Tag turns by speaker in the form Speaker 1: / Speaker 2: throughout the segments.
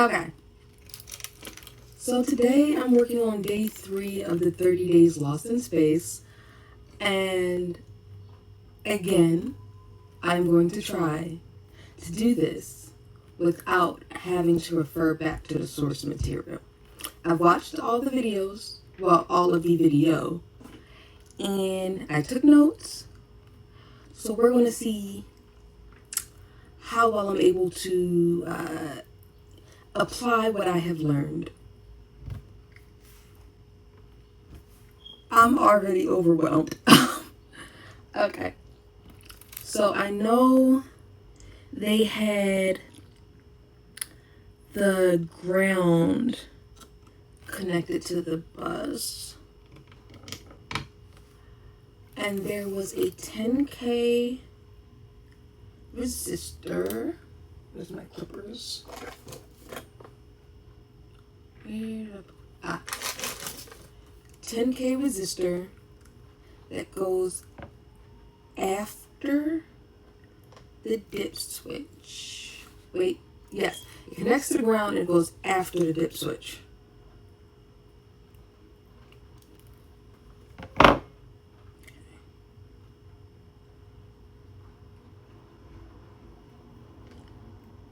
Speaker 1: Okay. So today I'm working on day 3 of the 30 days lost in space. And again, I'm going to try to do this without having to refer back to the source material. I've watched all the videos, well, all of the video, and I took notes. So we're going to see how well I'm able to apply what I have learned. I'm already overwhelmed. Okay. So I know they had the ground connected to the bus. And there was a 10K resistor. Where's my clippers? 10K resistor that goes after the dip switch. Wait, yes. It connects to the ground and it goes after the dip switch.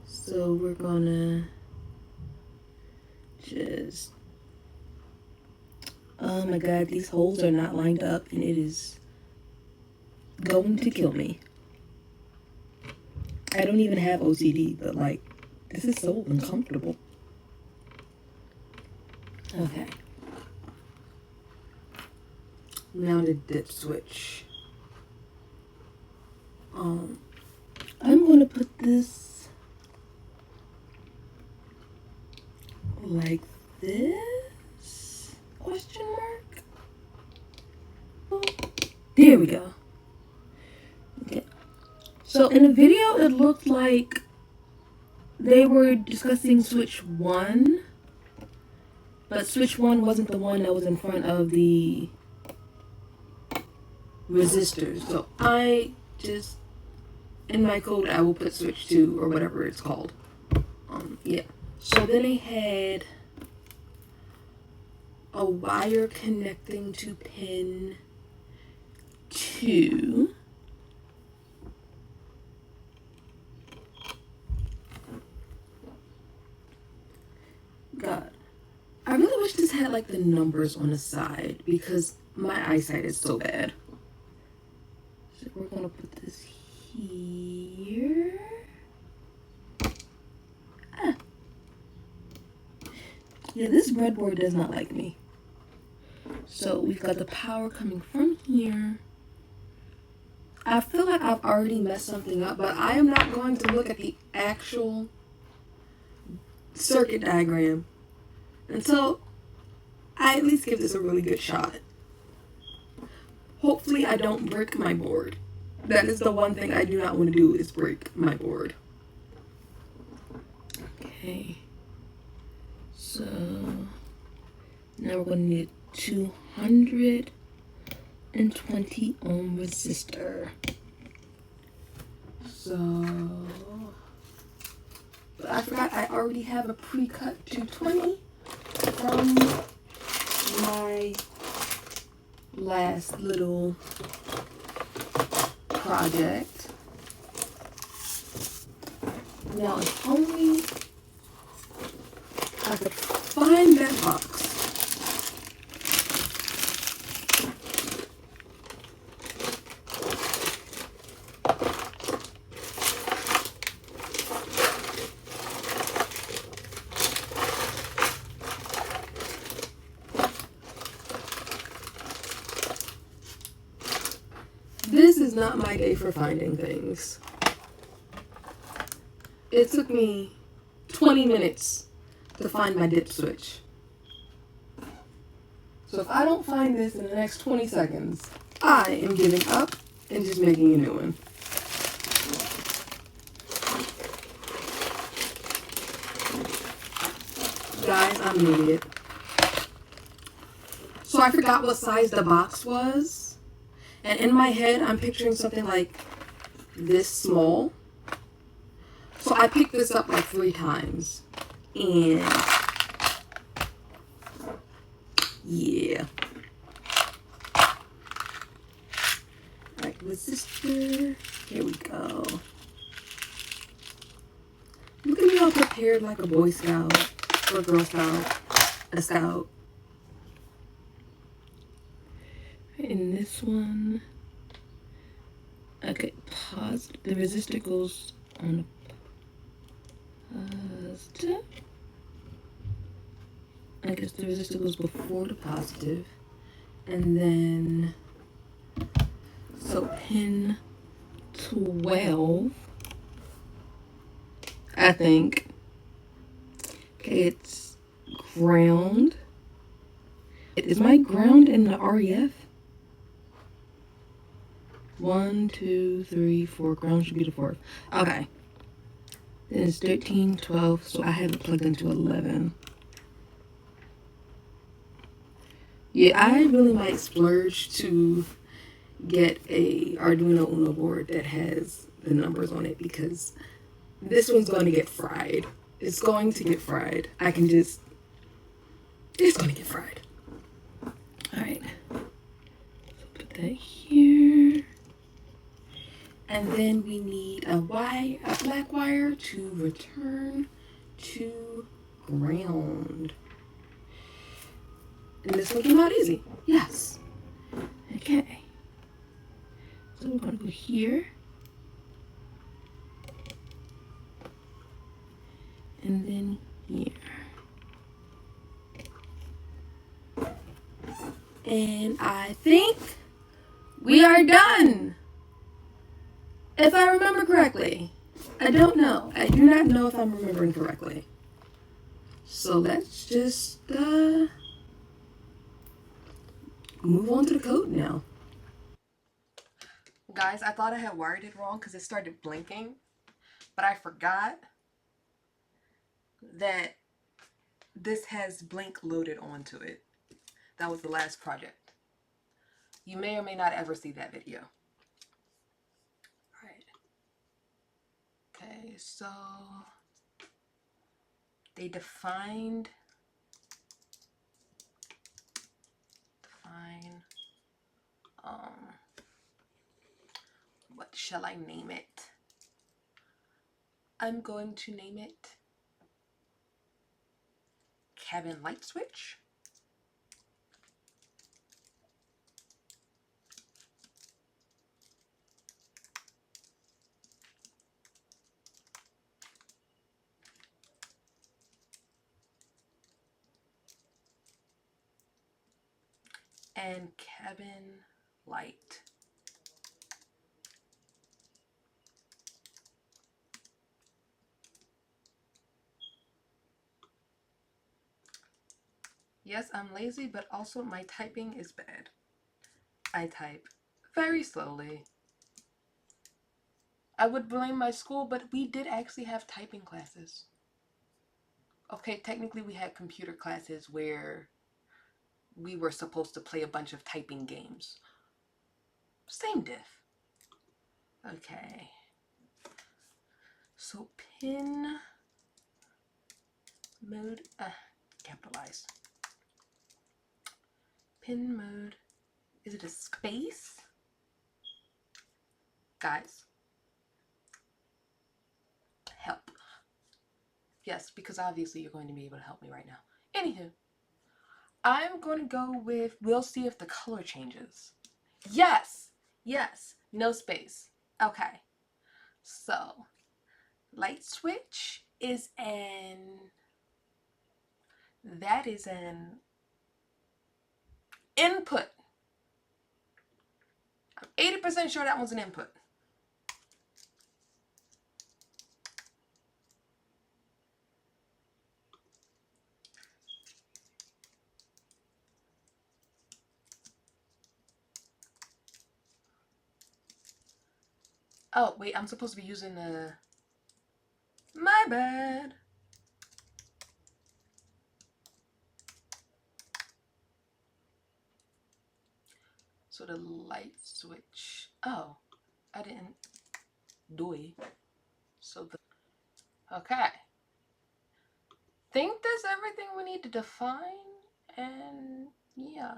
Speaker 1: So we're gonna just, oh my god, these holes are not lined up and it is going to kill me. I don't even have OCD, but like, this is so uncomfortable. Okay. Now the dip switch. I'm gonna put this like this? Question mark? There we go. Okay. So in the video, it looked like they were discussing switch 1, but switch 1 wasn't the one that was in front of the resistors. So I just, in my code, I will put switch 2 or whatever it's called. Yeah. So then they had a wire connecting to pin 2. God, I really wish this had like the numbers on the side because my eyesight is so bad. So we're gonna put this here. Yeah, this breadboard does not like me. So we've got the power coming from here. I feel like I've already messed something up, but I am not going to look at the actual circuit diagram until I at least give this a really good shot. Hopefully I don't break my board. That is the one thing I do not want to do, is break my board. Okay. So now we're going to need 220 ohm resistor. So, but I forgot I already have a pre-cut 220 from my last little project. Now if only I could find that box. This is not my day for finding things. It took me 20 minutes to find my dip switch. So if I don't find this in the next 20 seconds, I am giving up and just making a new one. Guys, I'm an idiot. So I forgot what size the box was. And in my head, I'm picturing something like this small. So I picked this up like 3 times. And yeah. Alright, resistor. Here we go. Look at me all prepared like a Boy Scout or a Girl Scout, a Scout. In this one, okay, positive. The resistor goes on the positive. I guess the resistor goes before the positive. And then, so pin 12, I think. Okay, it's ground. Is my ground in the REF? 1, 2, 3, 4. Ground should be the fourth. Okay. Then it's 13, 12, so I have it plugged into 11. Yeah, I really might splurge to get a Arduino Uno board that has the numbers on it, because this one's going to get fried. It's going to get fried. It's going to get fried. Alright. So put that here. And then we need a black wire to return to ground. And this one came out easy. Yes. Okay. So we're going to go here. And then here. And I think we are done. If I remember correctly. I don't know. I do not know if I'm remembering correctly. So let's just move on to the code now. Guys, I thought I had wired it wrong because it started blinking, but I forgot that this has blink loaded onto it. That was the last project. You may or may not ever see that video. Alright. Okay, so they define what shall I name it? I'm going to name it cabin light switch. And cabin light. Yes, I'm lazy, but also my typing is bad. I type very slowly. I would blame my school, but we did actually have typing classes. Okay, technically we had computer classes where we were supposed to play a bunch of typing games. Same diff. Okay. So pin mode, capitalize. Pin mode, is it a space? Guys, help. Yes, because obviously you're going to be able to help me right now. Anywho, I'm going to go with, we'll see if the color changes. Yes, yes, no space. Okay, so light switch is that is an input. I'm 80% sure that one's an input. Oh, wait, I'm supposed to be using the... My bad. So the light switch... Oh, I didn't do it. So the... Okay.
Speaker 2: think that's everything we need to define. And yeah.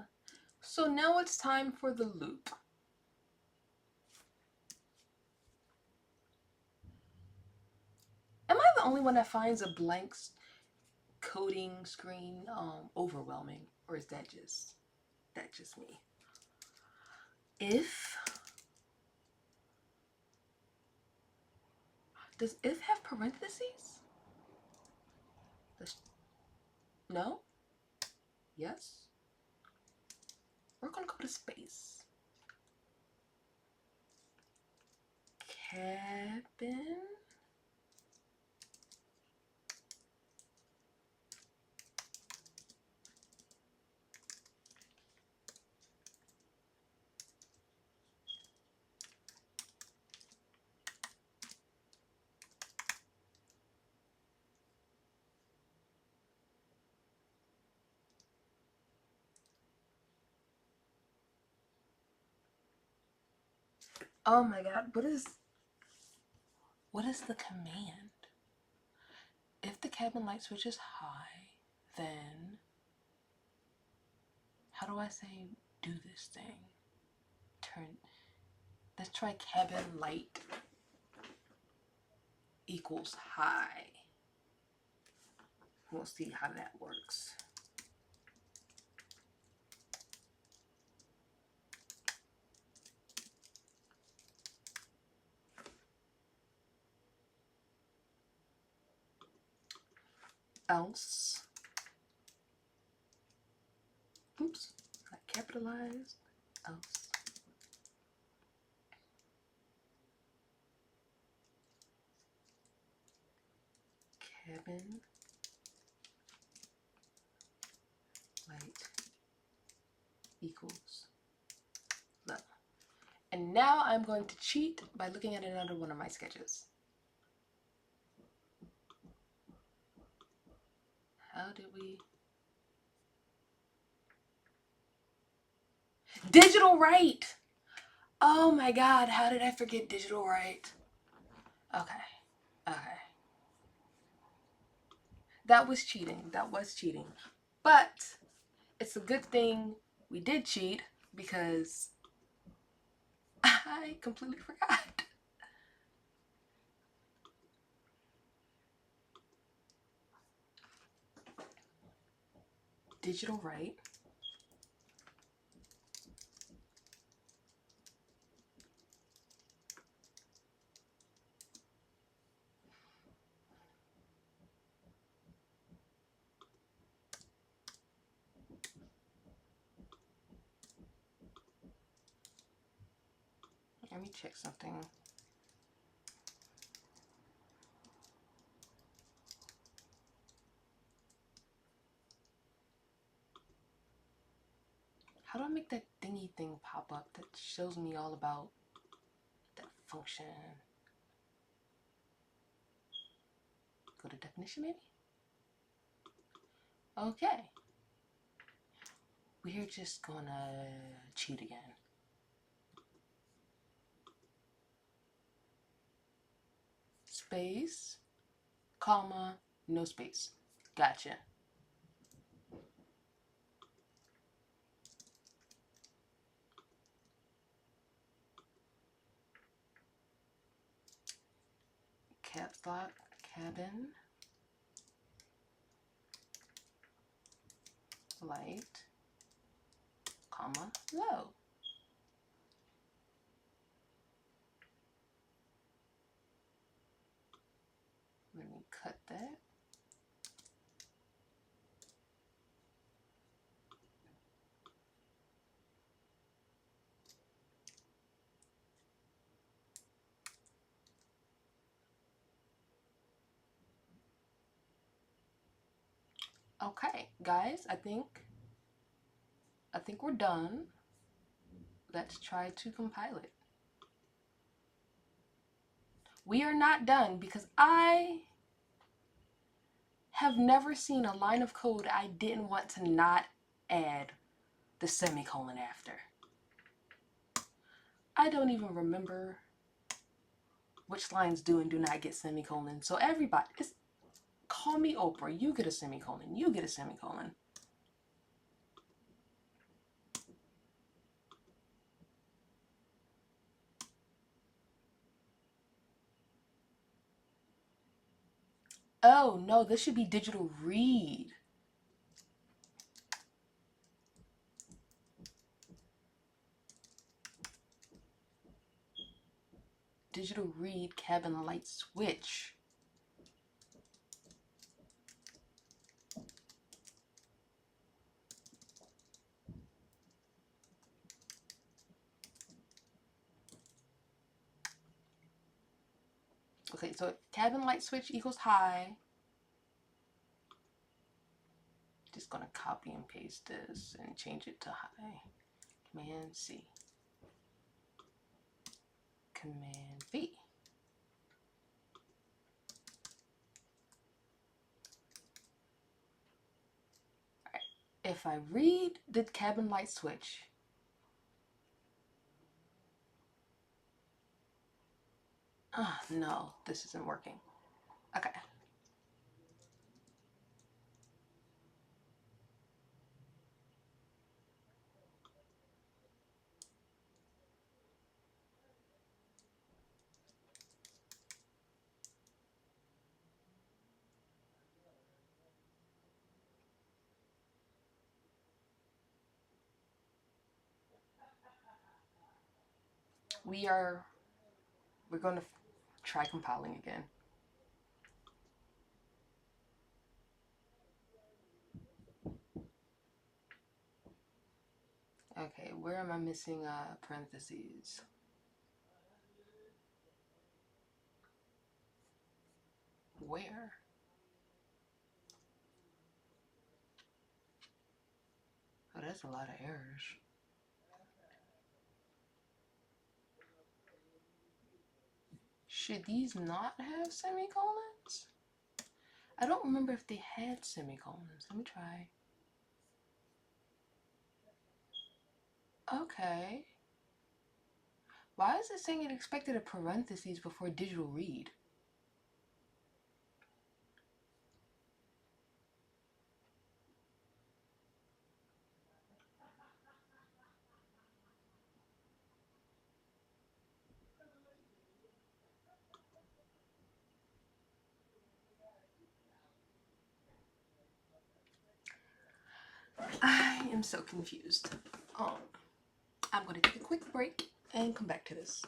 Speaker 2: So now it's time for the loop. Am I the only one that finds a blank coding screen overwhelming? Or is that just me? If does if have parentheses? No? Yes? We're gonna go to space. Cabin. Oh my god, what is the command? If the cabin light switch is high, then how do I say do this thing? Let's try cabin light equals high. We'll see how that works. Else, oops, not capitalized, else. Cabin light equals low. And now I'm going to cheat by looking at another one of my sketches. How did we? Digital right! Oh my god, how did I forget digital right? Okay. That was cheating. But it's a good thing we did cheat because I completely forgot. Digital right. Let me check something. How do I make that thingy thing pop up that shows me all about that function? Go to definition maybe? Okay. We're just gonna cheat again. Space, comma, no space. Gotcha. Caps lock, cabin, light, comma, low. Let me cut that. Okay, guys, I think we're done. Let's try to compile it. We are not done because I have never seen a line of code I didn't want to not add the semicolon after. I don't even remember which lines do and do not get semicolons. So everybody, Call me Oprah. You get a semicolon. You get a semicolon. Oh, no, this should be digital read. Digital read cabin light switch. Okay, so cabin light switch equals high. Just gonna copy and paste this and change it to high. Command C. Command V. Alright. If I read the cabin light switch, no, this isn't working. Okay. We're going to try compiling again. Okay, where am I missing parentheses? Where? Oh, that's a lot of errors. Should these not have semicolons? I don't remember if they had semicolons. Let me try. Okay. Why is it saying it expected a parentheses before digital read? I am so confused. I'm going to take a quick break and come back to this.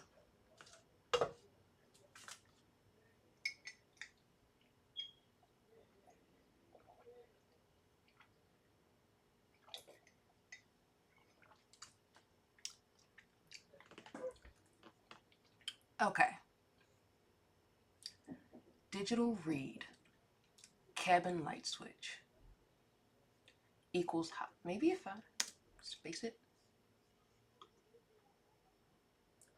Speaker 2: Okay. Digital read cabin light switch equals hot. Maybe if I space it.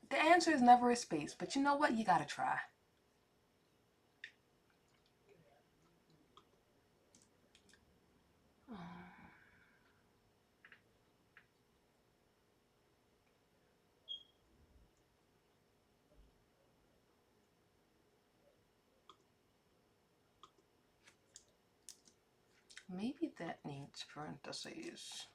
Speaker 2: The answer is never a space, but you know what? You gotta try. Maybe that needs parentheses.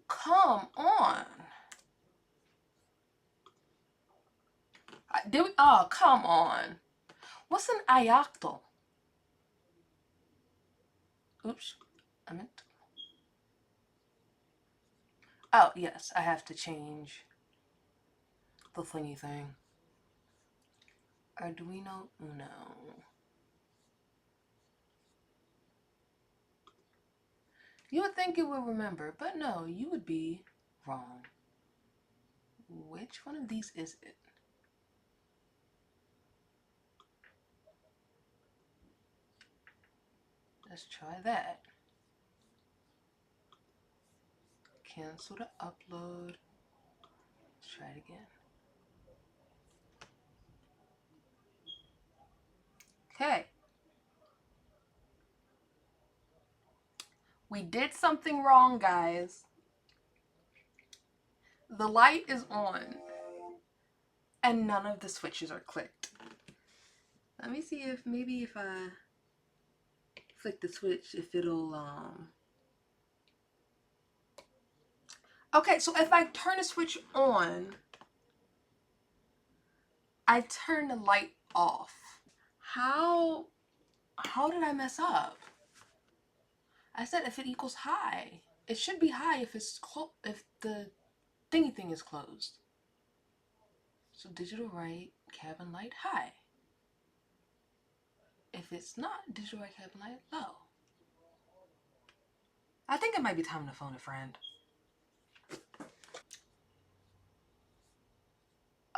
Speaker 2: Come on. Oh, come on. What's an ioctal? Oops. I meant. Oh, yes. I have to change the thingy thing. Arduino Uno. You would think it would remember, but no, you would be wrong. Which one of these is it? Let's try that. Cancel the upload. Let's try it again. Okay. We did something wrong, guys. The light is on and none of the switches are clicked. Let me see if maybe if I flick the switch, if it'll Okay, so if I turn the switch on, I turn the light off. How did I mess up? I said if it equals high. It should be high if if the thingy thing is closed. So digital right, cabin light high. If it's not digital right, cabin light low. I think it might be time to phone a friend.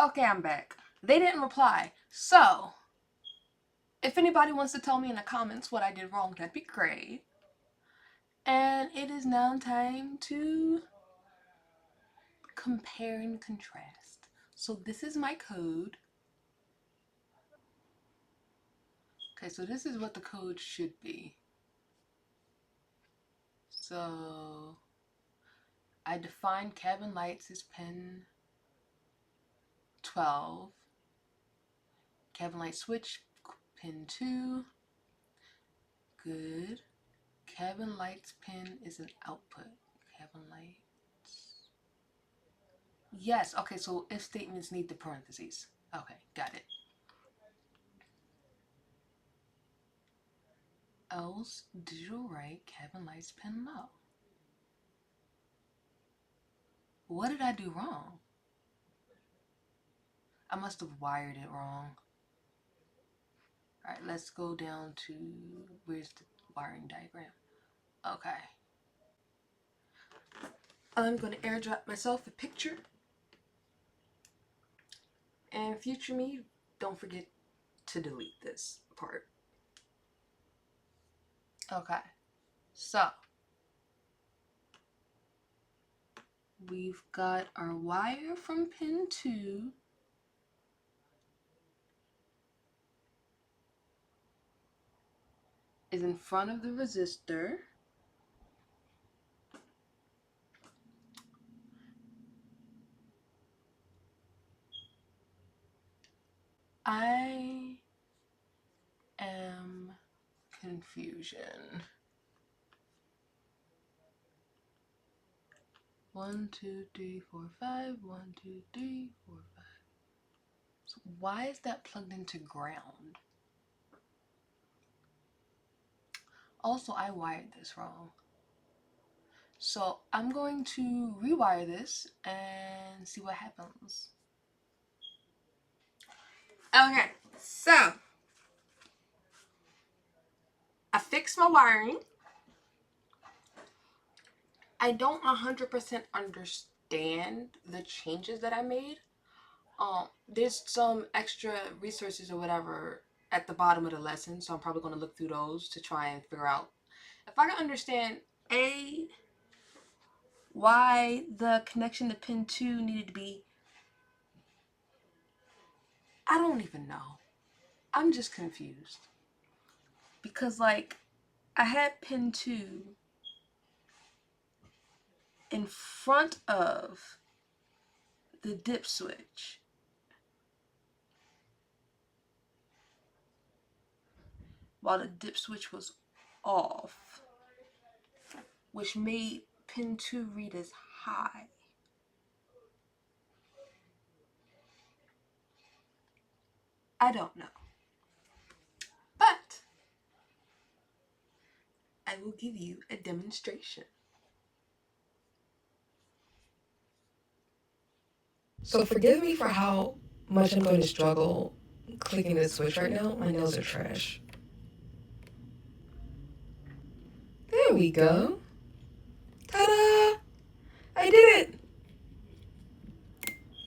Speaker 2: Okay, I'm back. They didn't reply. So, if anybody wants to tell me in the comments what I did wrong, that'd be great. And it is now time to compare and contrast. So this is my code. Okay, so this is what the code should be. So I defined cabin lights as pin 12. Cabin light switch, pin 2. Good. Cabin lights pin is an output. Cabin lights. Yes, okay, so if statements need the parentheses. Okay, got it. Else, digital right, cabin lights pin low. What did I do wrong? I must have wired it wrong. Alright, let's go down to, where's the wiring diagram? Okay. I'm going to airdrop myself a picture. And future me, don't forget to delete this part. Okay. So, we've got our wire from pin 2 is in front of the resistor. I am confusion. 1, 2, 3, 4, 5. 1, 2, 3, 4, 5. So why is that plugged into ground? Also, I wired this wrong. So I'm going to rewire this and see what happens. Okay, so I fixed my wiring. I don't 100% understand the changes that I made. There's some extra resources or whatever at the bottom of the lesson, so I'm probably going to look through those to try and figure out if I can understand why the connection to pin 2 needed to be. I don't even know. I'm just confused. Because, like, I had pin 2 in front of the dip switch. While the dip switch was off, which made pin 2 read as high. I don't know. But I will give you a demonstration.
Speaker 1: So forgive me for how much I'm going to struggle clicking this switch right now. My nails are trash. There we go. Ta-da! I did it!